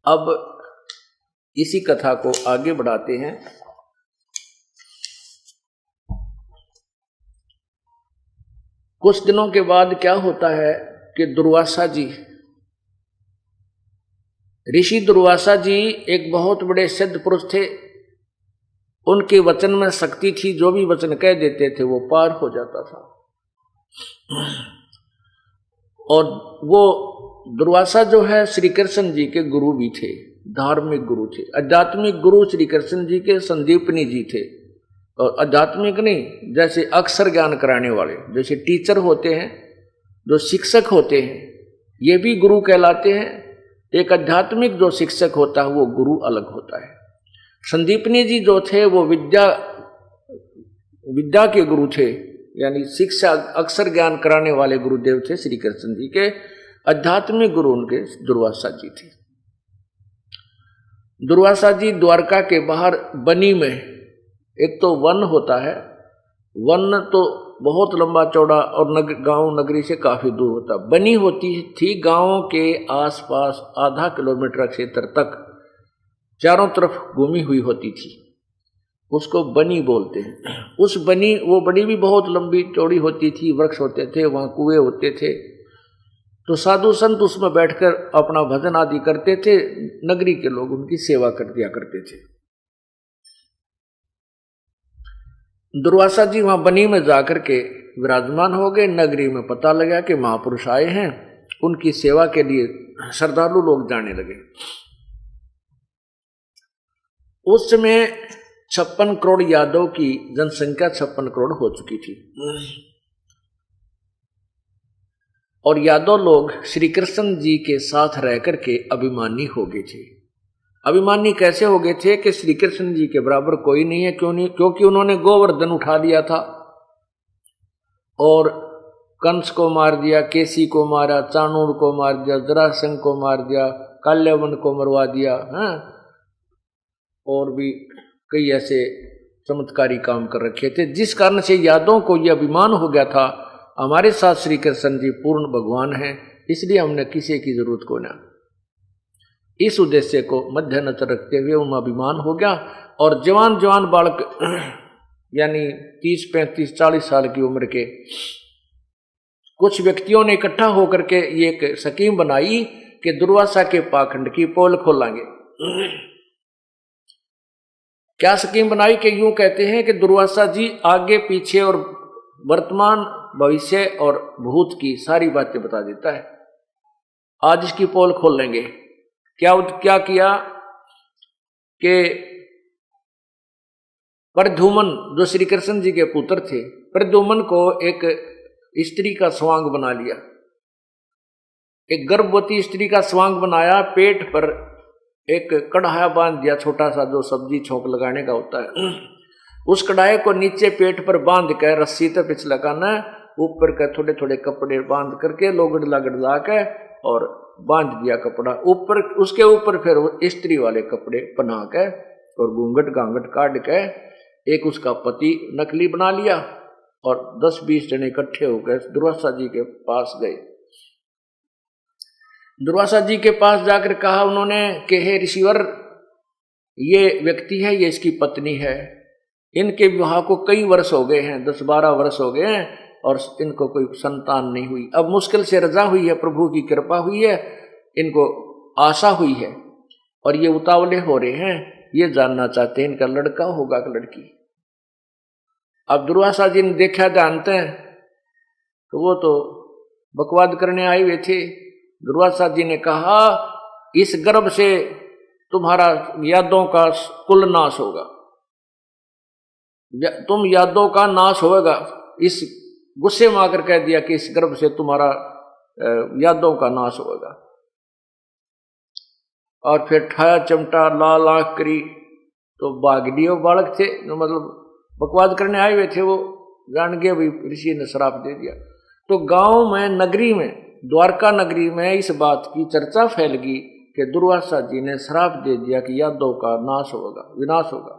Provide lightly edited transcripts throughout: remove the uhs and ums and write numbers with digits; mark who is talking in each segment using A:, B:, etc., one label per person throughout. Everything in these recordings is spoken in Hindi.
A: अब इसी कथा को आगे बढ़ाते हैं। कुछ दिनों के बाद क्या होता है कि दुर्वासा जी, ऋषि दुर्वासा जी एक बहुत बड़े सिद्ध पुरुष थे। उनके वचन में शक्ति थी, जो भी वचन कह देते थे वो पार हो जाता था। और वो दुर्वासा जो है श्री कृष्ण जी के गुरु भी थे, धार्मिक गुरु थे। आध्यात्मिक गुरु श्री कृष्ण जी के संदीपनी जी थे। और आध्यात्मिक नहीं, जैसे अक्षर ज्ञान कराने वाले, जैसे टीचर होते हैं, जो शिक्षक होते हैं, ये भी गुरु कहलाते हैं। एक आध्यात्मिक जो शिक्षक होता है वो गुरु अलग होता है। संदीपनी जी जो थे वो विद्या के गुरु थे, यानी शिक्षा अक्षर ज्ञान कराने वाले गुरुदेव थे श्री कृष्ण जी के। आध्यात्मिक गुरु उनके दुर्वासा जी थे। दुर्वासा जी द्वारका के बाहर बनी में, एक तो वन होता है, वन तो बहुत लंबा चौड़ा और गांव नगरी से काफी दूर होता। बनी होती थी गांवों के आसपास आधा किलोमीटर क्षेत्र तक चारों तरफ घूमी हुई होती थी, उसको बनी बोलते हैं। उस बनी, वो बनी भी बहुत लंबी चौड़ी होती थी, वृक्ष होते थे, वहां कुएं होते थे। तो साधु संत उसमें बैठकर अपना भजन आदि करते थे। नगरी के लोग उनकी सेवा कर दिया करते थे। दुर्वासा जी वहां बनी में जाकर के विराजमान हो गए। नगरी में पता लगा कि महापुरुष आए हैं, उनकी सेवा के लिए श्रद्धालु लोग जाने लगे। उस समय 56 करोड़ यादव की जनसंख्या 56 करोड़ हो चुकी थी। और यादव लोग श्री कृष्ण जी के साथ रह करके अभिमानी हो गए थे। अभिमानी कैसे हो गए थे कि श्री कृष्ण जी के बराबर कोई नहीं है। क्यों नहीं? क्योंकि उन्होंने गोवर्धन उठा लिया था और कंस को मार दिया, केसी को मारा, चाणूर को मार दिया, जरासंध को मार दिया, काल्यावन को मरवा दिया, हैं? और भी कई ऐसे चमत्कारी काम कर रखे थे, जिस कारण से यादवों को यह अभिमान हो गया था हमारे साथ श्री कृष्ण जी पूर्ण भगवान हैं, इसलिए हमने किसी की जरूरत को ना। इस उद्देश्य को मध्य नजर रखते हुए उनमें अभिमान हो गया। और जवान जवान बालक, यानी 30, 35, 40 साल की उम्र के कुछ व्यक्तियों ने इकट्ठा होकर के ये एक स्कीम बनाई कि दुर्वासा के पाखंड की पोल खोलेंगे। क्या स्कीम बनाई कि यूं कहते हैं कि दुर्वासा जी आगे पीछे और वर्तमान, भविष्य और भूत की सारी बातें बता देता है। आज इसकी पोल खोल लेंगे। क्या किया कि प्रद्युम्न जो श्री कृष्ण जी के पुत्र थे, प्रद्युम्न को एक स्त्री का स्वांग बना लिया। एक गर्भवती स्त्री का स्वांग बनाया, पेट पर एक कढ़ाया बांध दिया, छोटा सा जो सब्जी छोंक लगाने का होता है। उस कढ़ाई को नीचे पेट पर बांध कर रस्सी तक पिछ लगाना, ऊपर का थोड़े थोड़े कपड़े बांध करके लोगड़ लगड़ के और बांध दिया कपड़ा ऊपर। उसके ऊपर फिर वो स्त्री वाले कपड़े पहना के और घूंघट गांगट काट के एक उसका पति नकली बना लिया। और 10-20 जने इकट्ठे होकर दुर्वासा जी के पास गए। दुर्वासा जी के पास जाकर कहा उन्होंने कि हे ऋषिवर, ये व्यक्ति है, ये इसकी पत्नी है, इनके विवाह को कई वर्ष हो गए हैं, 10-12 वर्ष हो गए हैं और इनको कोई संतान नहीं हुई। अब मुश्किल से रजा हुई है, प्रभु की कृपा हुई है, इनको आशा हुई है और ये उतावले हो रहे हैं, ये जानना चाहते हैं इनका लड़का होगा कि लड़की। अब दुर्वासा जी ने देखा, जानते हैं, तो वो तो बकवाद करने आए हुए थे। दुर्वासा जी ने कहा इस गर्भ से तुम्हारा यादों का कुल नाश होगा, तुम यादों का नाश होगा। इस गुस्से में आकर कह दिया कि इस गर्भ से तुम्हारा यादों का नाश होगा। और फिर ठाया चमटा, लाल आंख करी, तो बागडियो बालक थे, मतलब बकवाद करने आए हुए थे, वो जान गए भाई ऋषि ने श्राप दे दिया। तो गांव में, नगरी में, द्वारका नगरी में इस बात की चर्चा फैल गई कि दुर्वासा जी ने श्राप दे दिया कि यादव का नाश होगा, विनाश होगा।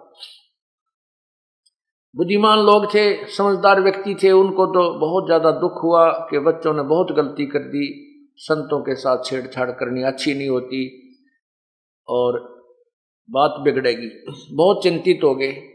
A: बुद्धिमान लोग थे, समझदार व्यक्ति थे, उनको तो बहुत ज्यादा दुख हुआ कि बच्चों ने बहुत गलती कर दी, संतों के साथ छेड़छाड़ करनी अच्छी नहीं होती। और बात बिगड़ेगी। बहुत चिंतित हो गए।